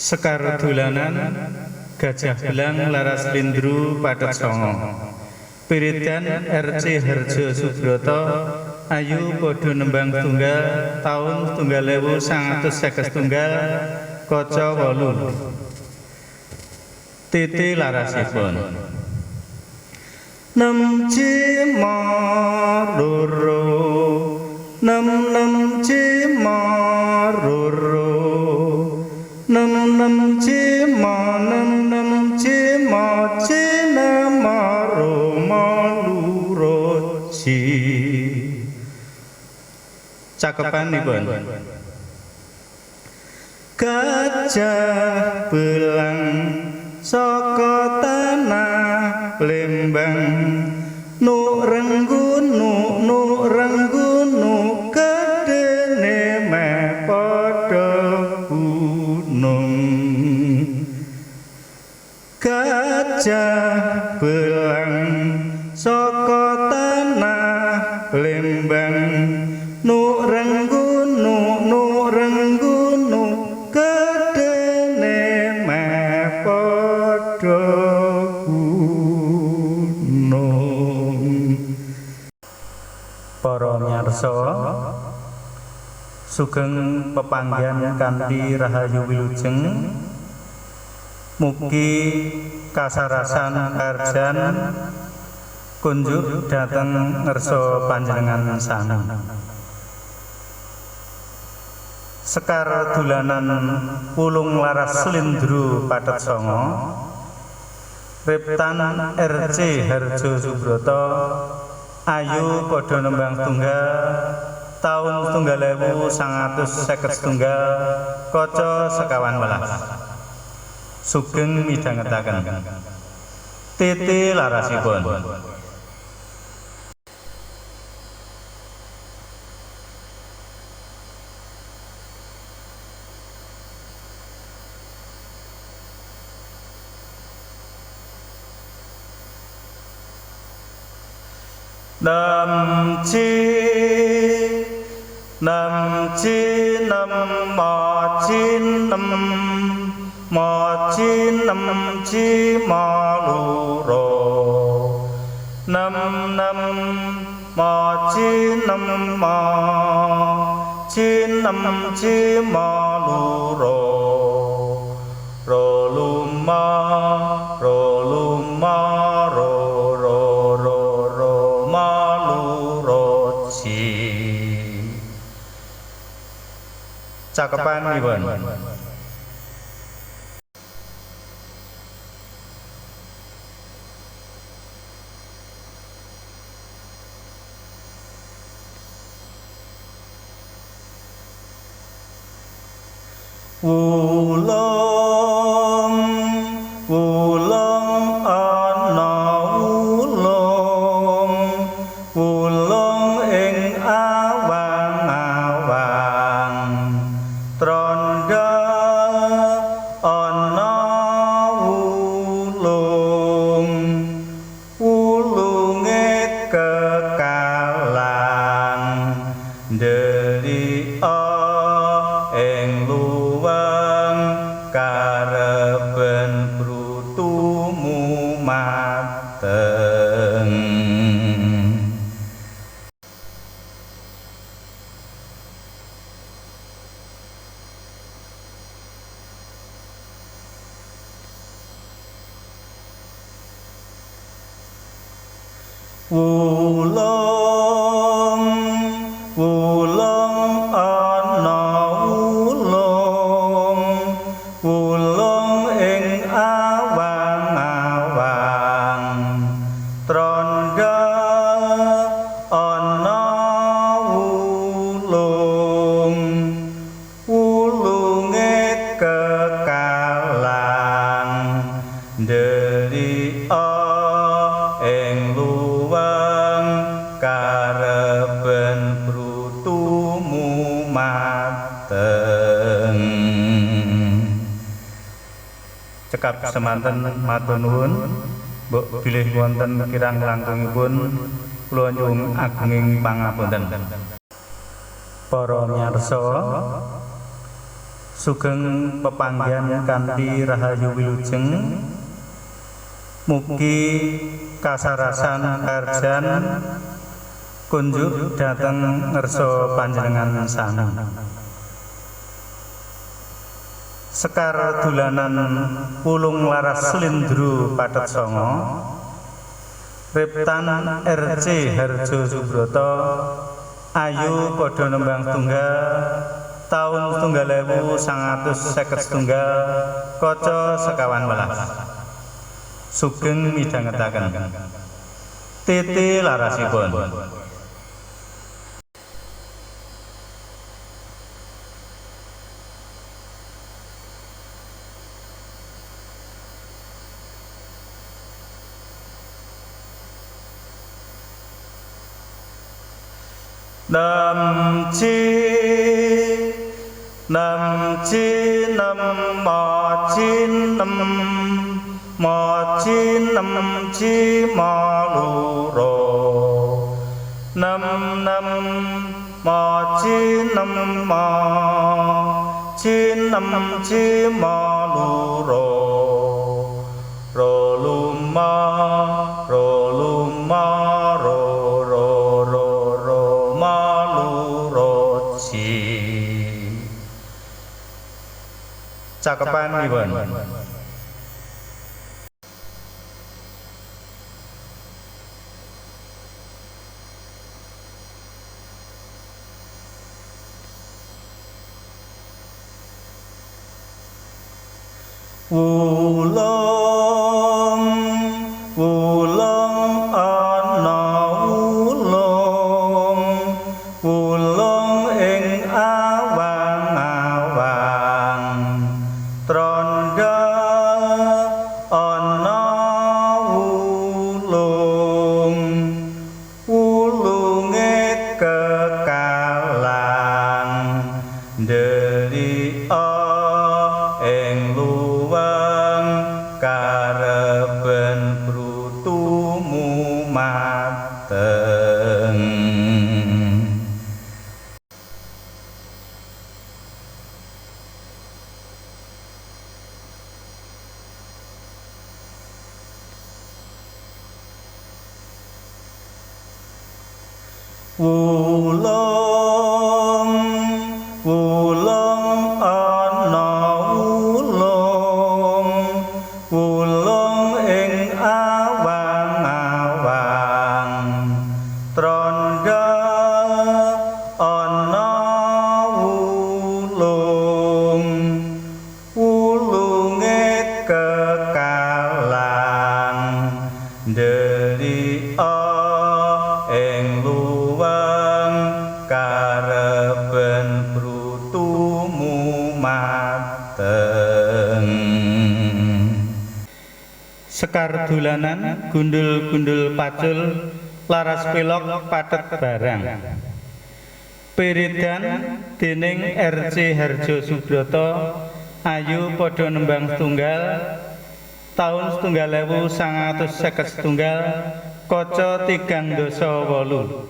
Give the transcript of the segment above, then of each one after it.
Sekar dolanan Gajah Belang Laras Lindru Padet Songo Piridan RC Harjo Subroto Ayu Podo Nembang Tunggal Taun Tunggal Ewu 1950 Tunggal Koco Wolu Titi Larasipun Nem cimo loro Nem cimo loro Nem cimo cinema roma luroji cakepanipun Gajah Belang saka tanah Lembang nuk renggunu gedene meh padha gunung Gajah Belang saka tanah Lembang nuk renggunu gedene meh padha gunung. Para miyarsa sugeng pepanggihan kanthi rahayu wilujeng mugi kasarasan karjan kunjuk dhateng ngersa panjenengan sami. Sekar dolanan Pulung Laras Lindru Padet Songo Riptan RC Harjo Subroto Ayu Podo Nembang Tunggal Taun Tunggal Ewu 1950 Tunggal Koco sekawan welas Sugeng midhangetaken Titi Larasipun Nem cimo loro Nem cimo loro roluma maluroji cakepanipun Wulung ana wulung ing awang-awang trandha ana wulunge kekalang ndelik ing luwang kareben brutumu mateng Wulung ana wulung ing awang-awang trandha ana wulunge kekalang ndelik ing luwang kareben brutumu mateng cekap semanten matur nuwun mbok bilih wonten kirang langkungipun kula nyuwun agunging pangapunten. Para miyarsa sugeng pepanggihan kanthi rahayu wilujeng, mugi kasarasan karjan kunjuk dhateng ngersa panjenengan sami. Sekar dolanan pulung laras Slendro Pathet Sanga, Riptan RC Harjo Subroto, ayu padha nembang tunggal taun 1951 kaca sekawan welas. Sugeng midhangetaken titi larasipun. Nam chi nam ma chin nam chi ma lu ro nam ma chin nam chi ma lu ro lu ma ro cakepan Iwan. Wulung ana wulung ing awang-awang, trandha ana wulunge kekalang, ndelia ing luwang kareben brutumu mateng. Wulung ana wulung ing awang-awang, trandha ana wulunge kekalang, ndelia ing luwang kareben brutumu mateng. Sekar dolanan gundul-gundul pacul laras pelok pathet barang, piridan dening RC Harjo Subroto, ayu padha nembang tunggal taun 1951 kaca 3:8.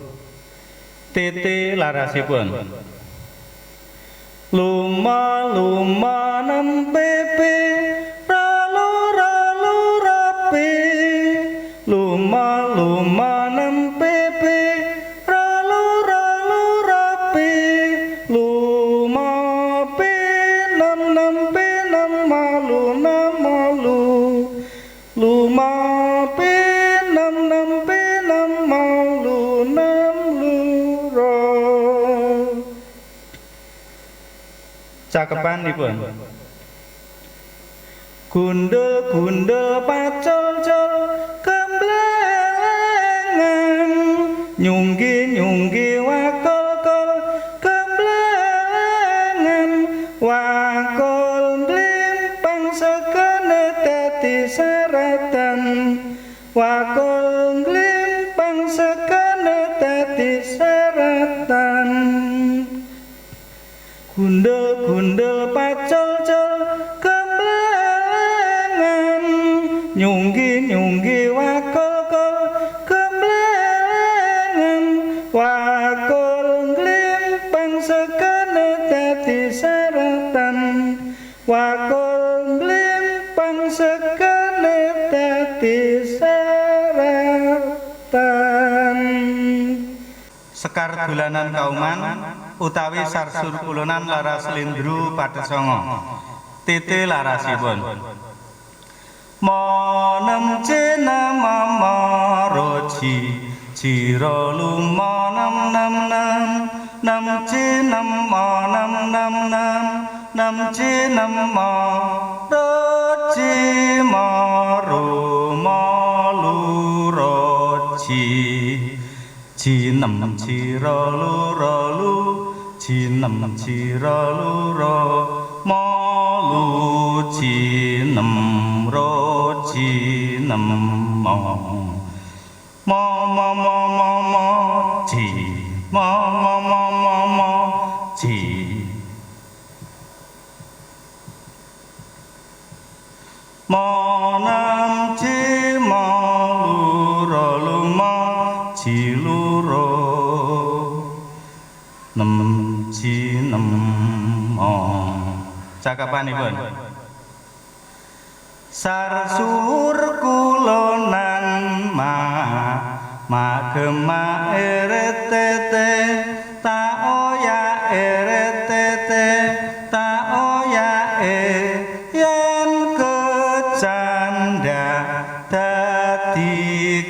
Titi larasipun. Luma nempepe ralu rapi, luma nempepe ralu rapi, luma pinam malu luma pinam malu luro. Cakepanipun. Gundul pacul-cul kemblengan, nyunggi wakol kemblengan, wakol mlimpang sekene dadi saratan, wakol mlimpang sekene dadi saratan. Gundul pacul-cul kemblengan, nyunggi wakul mlimpang sekane dadi saratan. Sekar dolanan kauman utawi sarsur kulonan laras lindru patesongo titi larasipun monem cina mama roji ciro luma nam nam nam nam cinem ma nam nam nam nam cinem ma roji maru malu roji cinem ciro lu rolu cinem ciro lu ro malu cinem ro cinem mo mo mo mo mo mo ci mo mo mo mo mo ci mo nam ci mo lu ro lu mo ci lu ro nem ci nem mo cakapanipun sarsur kulonan ma gema eretete ta oya eretete ta oya yen kecanda dadi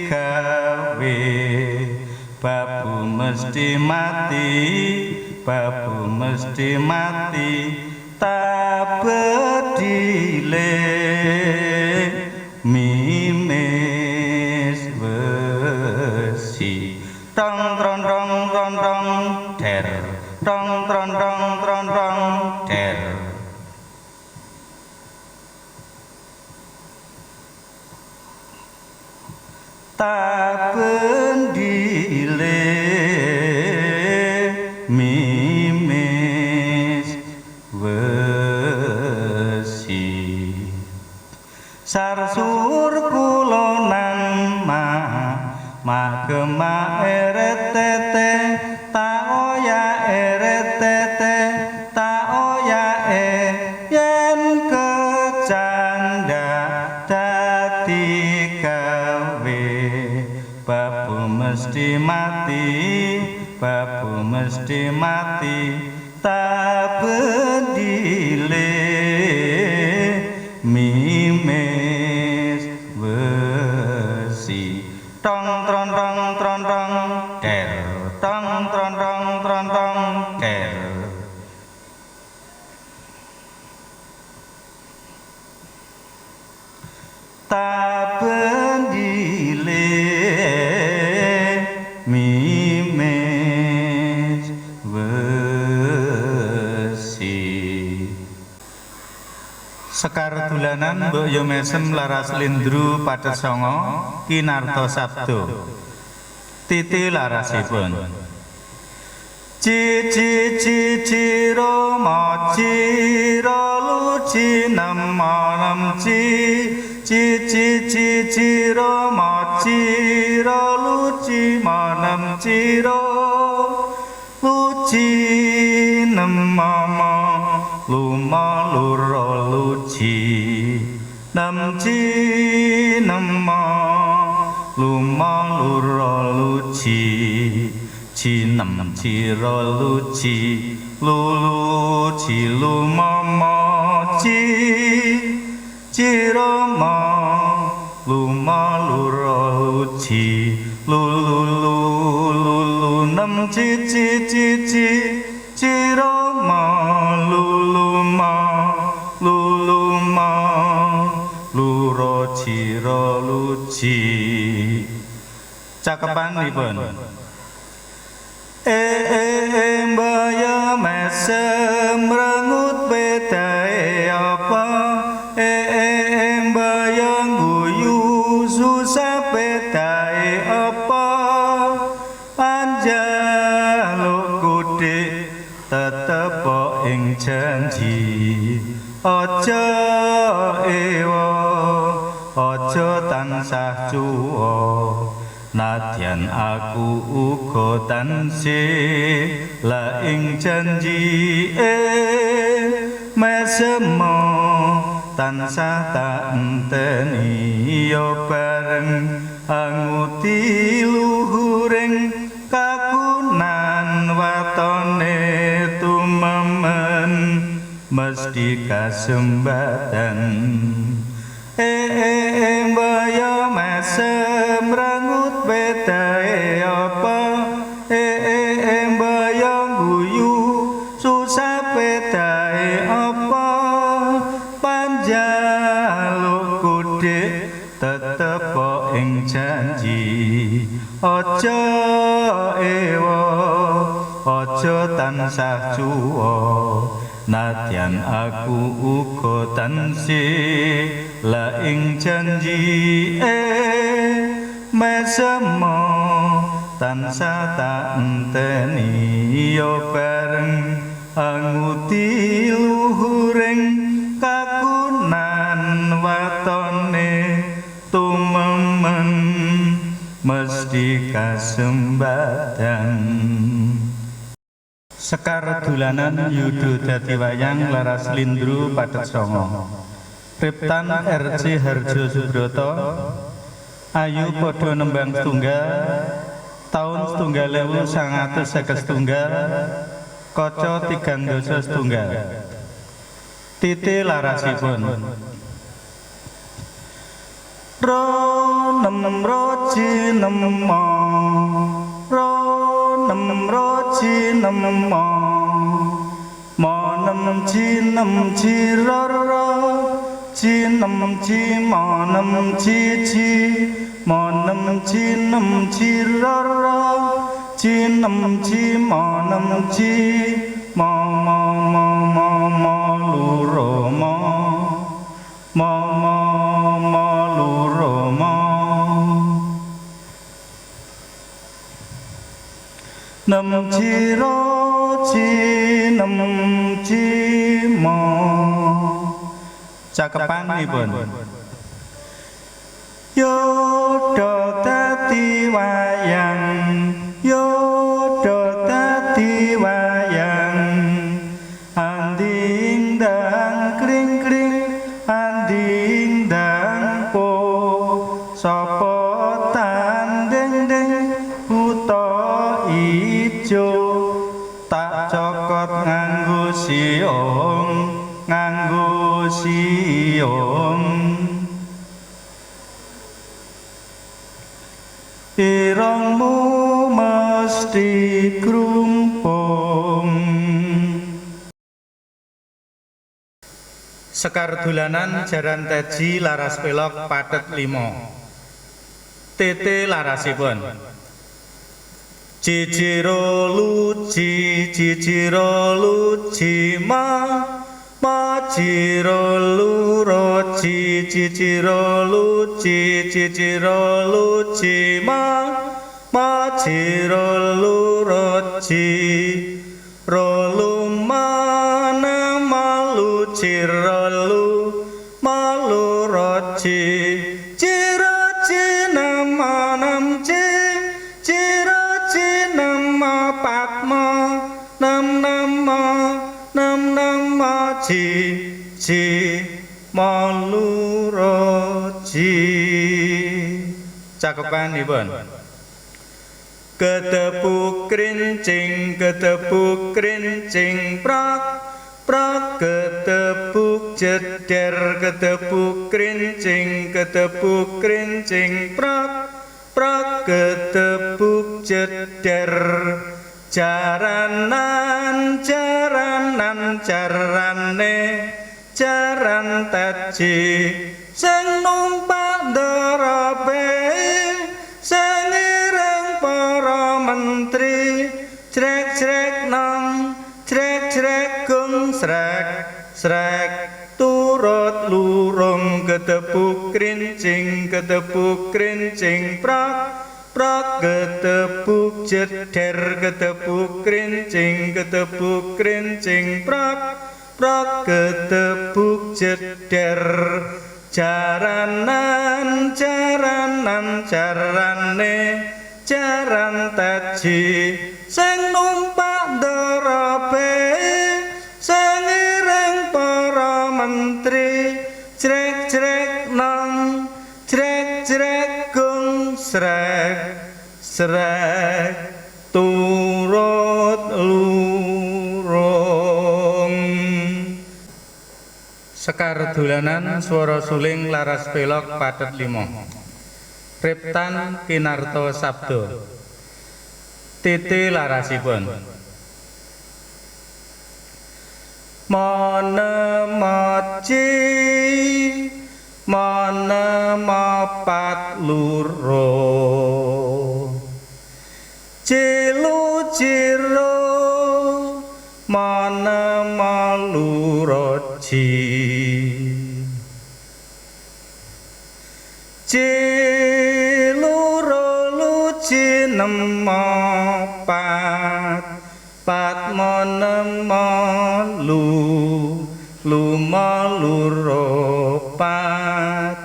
gawe babu mesti mati babu mesti mati tabedile mimis besi tong tron tong tron tong der tong tron tong tron tong der tabendile mimis besi sarsur kulonan ma gema eretete ta oya eretete ta oya yen kecanda dadi gawe babu mesti mati babu mesti mati tabedile mimis besi tong tron tong tron tong der tong tron tong tron tong der tabendile mimis besi sekar dolanan mbok yo mesem laras lindru patesongo kinarto sabdo titi larasipun ci ci ci ciro mo ciro lu cinem mo nam ci ci ci ci ciro mo ciro lu ci mo nam ciro lu cinem mo mo lu mo lu ro lu ci nam ci nam mo lu mo lu ro lu ci ci nam ci ro lu ci lu lu ci lu mo mo ci ci ro mo lu mo lu ro lu ci lu lu lu lu lu nam ci ci ci ci ci ro mo lu lu mo lu lu mo lu ro ci ro lu ci cakepanipun mbaya mesem rengut bedae apa mbaya guyu susah bedae apa panjaluk kudik tetep ing janji aja ewa aja tansah cuwa nadyan aku uga tansih la ing janji mesemo tansah tak enteni yo bareng anguti luhuring kakunan watone tumemen mesti kasembadan mbaya mesem rangut bedae apa mbaya guyu susah bedae apa panjaluk kudik tetep ing janji aja ewa aja tansah cuwa nadyan aku uga tansih la ing janji mesemo tansah tak enteni yo bareng anguti luhuring kakunan watone tumemen mesti kasembadan. Sekar dolanan yudo dadi wayang laras lindru padet songo Riptan RC Harjo Subroto ayu padha nembang setunggal taun 1951 kaca 3 setunggal titi larasipun ro nem roji nemo ro nem roji nemo mo nem ji roro ji nem ji mo nem ji mo nem ji roro ji nem ji mo nem ji mo luro mo luro mo nem ji ro ji nem ji mo cakepanipun yodha dadi wayang yodha dadi wayang anding dang kring kring anding dang po sapa tandeng deng buta ijo tak cokot nganggo siung irungmu mesti krumpung. Sekar dolanan jaran teji laras pelok padet 5 tete larasipun jijiro luji ma jiro luroji jijiro luji ma jiro luroji rolu mana malu cirolu malu roji ciro cinama nam ciro nama pakma nam nama ji malu roji cakepanipun ketepuk krincing prak ketepuk jeder ketepuk krincing prak ketepuk jeder jaranan jarane jaran teji sing numpak ndarape sing ireng para menteri jrek nang jrek gung srek turut lurung ketepuk krincing prak ketepuk jeder ketepuk krincing prak ketepuk jeder jaranan jarane jaran teji sing numpak ndarape sing ireng mentri jrek nang jrek gung srek turut lurung. Sekar dolanan swara suling laras pelok pathet 5. Priptan kinarta sabda. Titi larasipun. Manemaci manemapat luro cilu ciro manemaluraji ciluro luci nemapat patmonemalu lumaluropat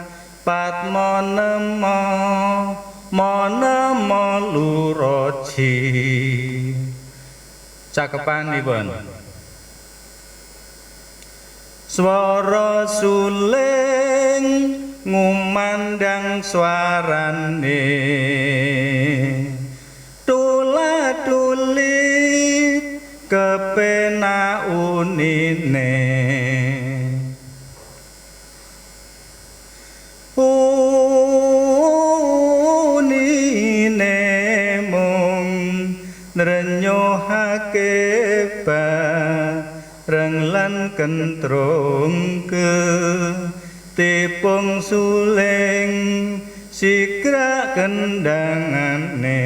monemaluraji. Cakepanipun. Swara suling ngumandang swarane tulat-tulit kepenaunine unine mung nrenyohake bareng lan kentrung ke tepung suling sikra kendangane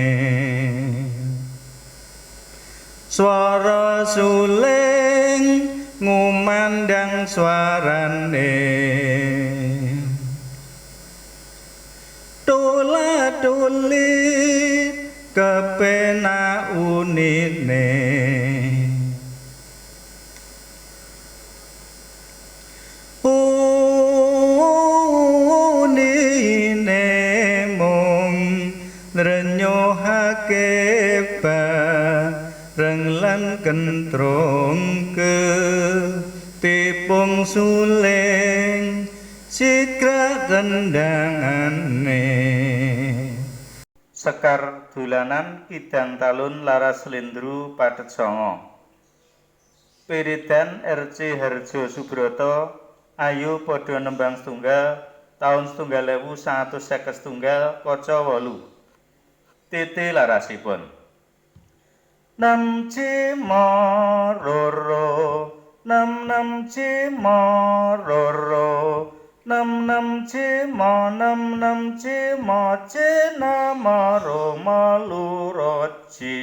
swara suling ngumandang swarane tulat-tulit kepenaunine nrenyohake bareng lan kentrung ke tepung suling sikra kendangane. Sekar dolanan kidang talun laras slendru pathet 9. Piridan RC Harjo Subroto ayu padha nembang setunggal taun 1951 kaca 8. Titi larasipun. Nam cimororo nam cimororo nam cimo cinamaro maluroji.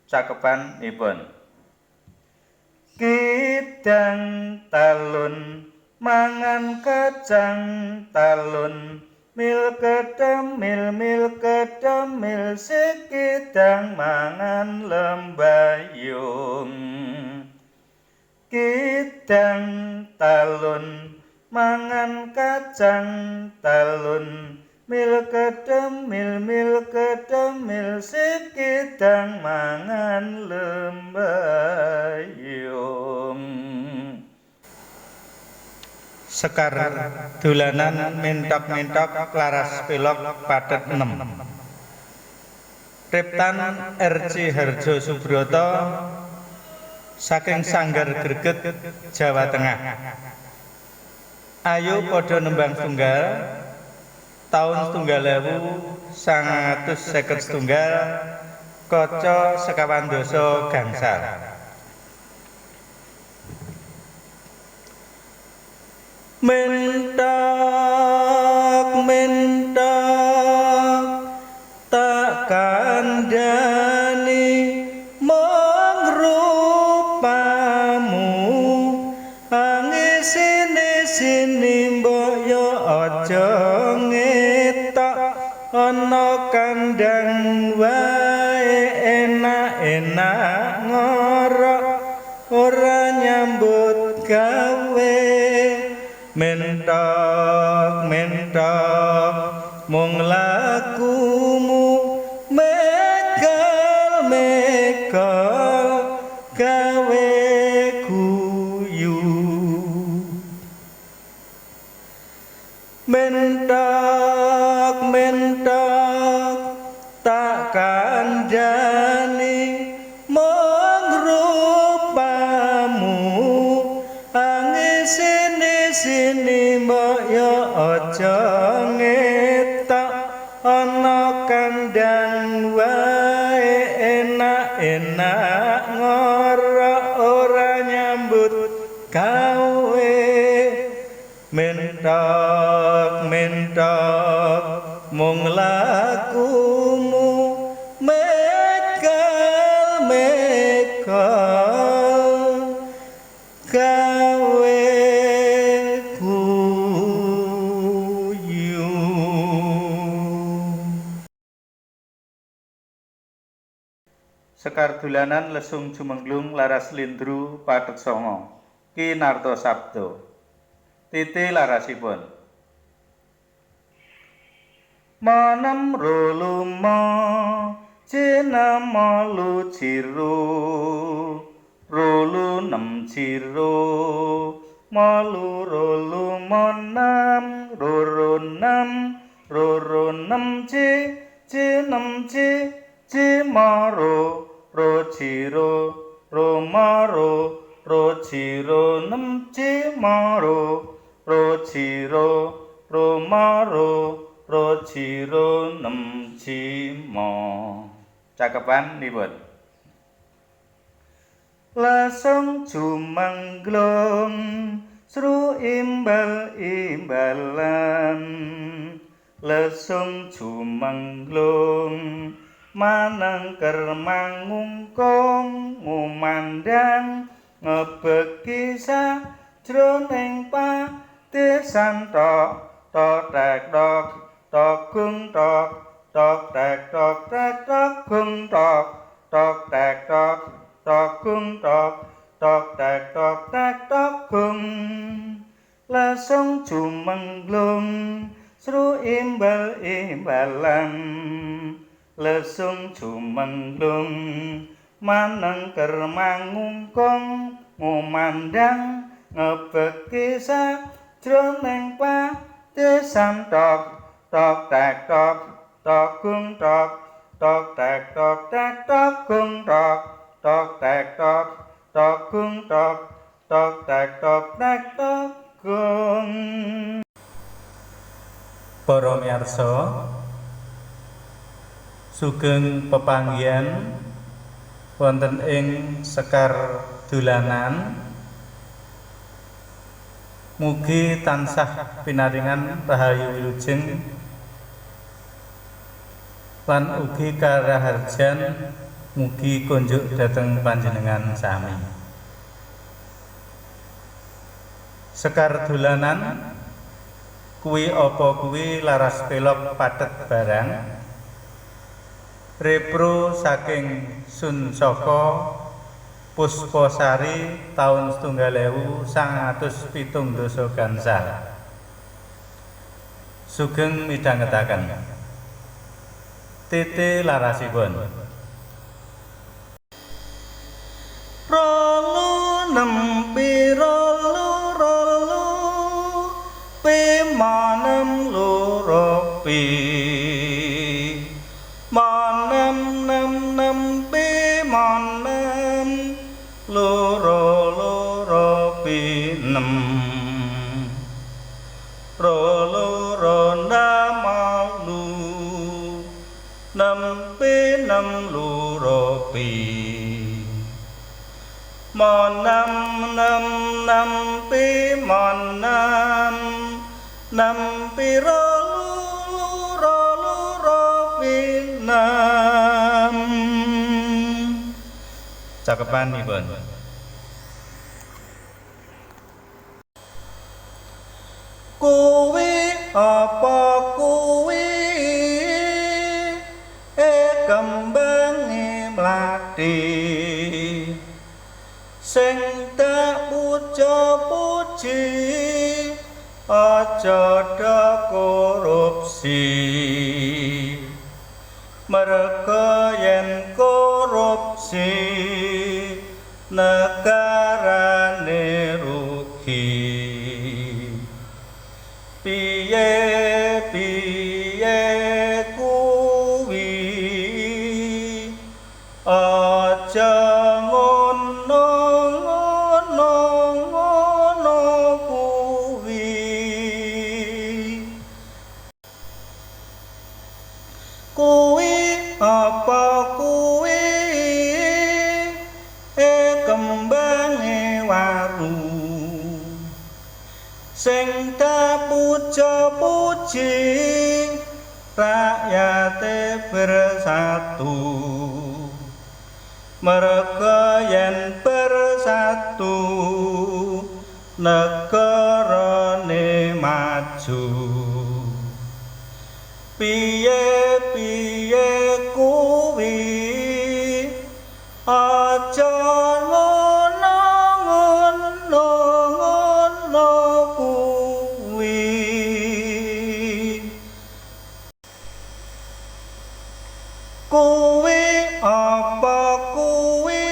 Cakepanipun. Kidang talun mangan kacang talun mil kedamil sikidang mangan lembayung. Kidang talun mangan kacang talun mil kedamil sikidang mangan lembayung. Sekar dolanan mentok-mentok laras pelok pathet 6. Priptan RC Harjo Subroto saking Sanggar Greget Jawa Tengah ayu padha nembang setunggal taun 1951 kaca 12 gangsal. Mentok tak kandhani mangrupamu angisine mbok yo aja ngetok ana kandhang wae enak-enak ngorok ora nyambut gawe. Mentok mung lakumu megal gawe guyu sini mbok yo aja ngetok ana kandang wae enak-enak ngorok ora nyambut gawe mentok mung lakumu megal gawe guyu. Sekar dolanan lesung jumenglung laras lindru pathet sanga Ki Narto Sabdo. Titi larasipun. Manam roluma jenama lu jiro rolu nem jiro malu rolu manam roro nem je nem je maro ro jiro ro maro ro jiro nem je maro ro jiro ro maro ro jiro nem jimo. Cakepan nipun. Lasung jumenglung sru imbal-imbalan lesung jumenglung manengker mangungkung ngumandang ngebeki sajroning padesan tok tek tok tok gung tok tok tek tok tek tok gung tok tok tek tok tok gung tok tok tek tok tek tok gung lesung jumenglung sru imbal-imbalan lesung jumenglung manengker mangungkung ngumandang ngebeki sajroning padesan tok tok tek tok tok gung tok tok tek tok tek tok gung tok tok tek tok tok gung tok tok tek tok tek tok gung. Para miyarsa sugeng pepanggihan wonten ing sekar dolanan mugi tansah pinaringan rahayu wilujeng lan ugi karaharjan mugi kunjuk dhateng panjenengan sami. Sekar dolanan kuwi apa kuwi laras pelok pathet barang repro saking Sun Saka Pusposari taun 1970 gansal. Sugeng midhangetaken. Titi larasipun. Rolu nempi rolu pimanem loro pi manem nempi manem loro pinem loro namalu nempi nem loro pi manam nempi manam nempi loro pinem. Cakepanipun. Kuwi apa kuwi kembange mlathi sing tak puja-puji aja korupsi merga yen korupsi negarane rugi piye kuwi aja ngono sing puja-puji rakyate bersatu merga yen bersatu negarane maju piye-piye kuwi aja ngono kuwi kuwi apa kuwi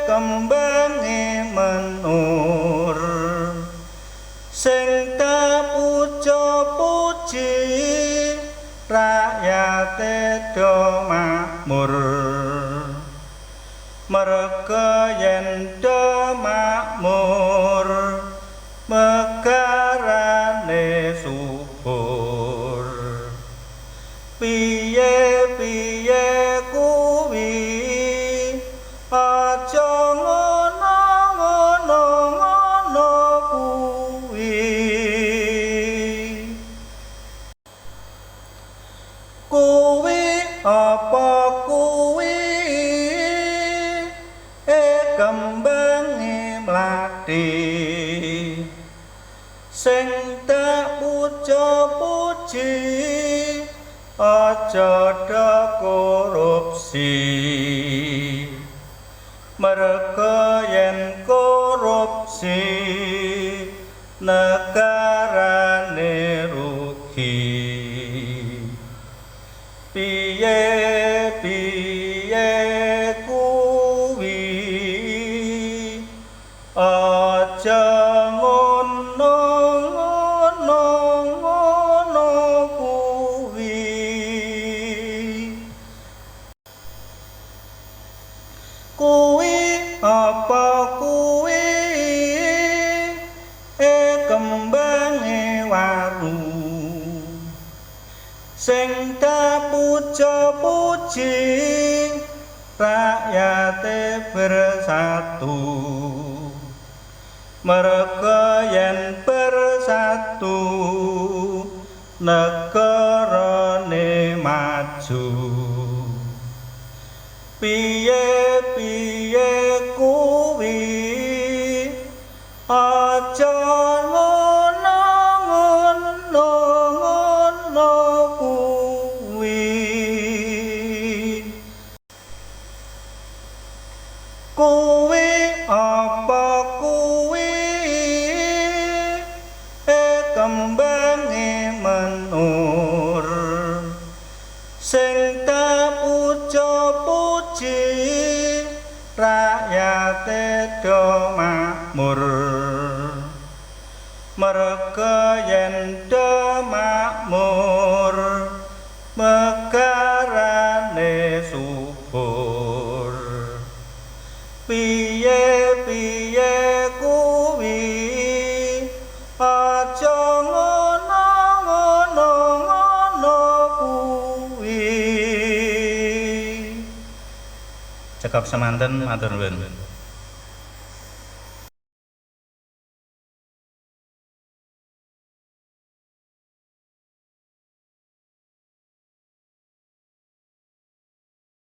kembange menur sing puja-puji rakyate do makmur merga yen do makmur megarane subur piye-piye kuwi aja ngono kuwi kuwi apa kuwi kembange mlathi sing puja-puji aja do korupsi merga yen korupsi negarane rugi piye-piye kuwi aja ngono kuwi kuwi apa kuwi kembange waru sing puja-puji rakyate bersatu merga yen bersatu negarane maju piye-piye kuwi aja ngono kuwi kuwi apa kuwi kembange menur sing puja-puji rakyate do makmur merga yen do makmur megarane subur piye-piye kuwi aja ngono kuwi cekap semanten matur nuwun.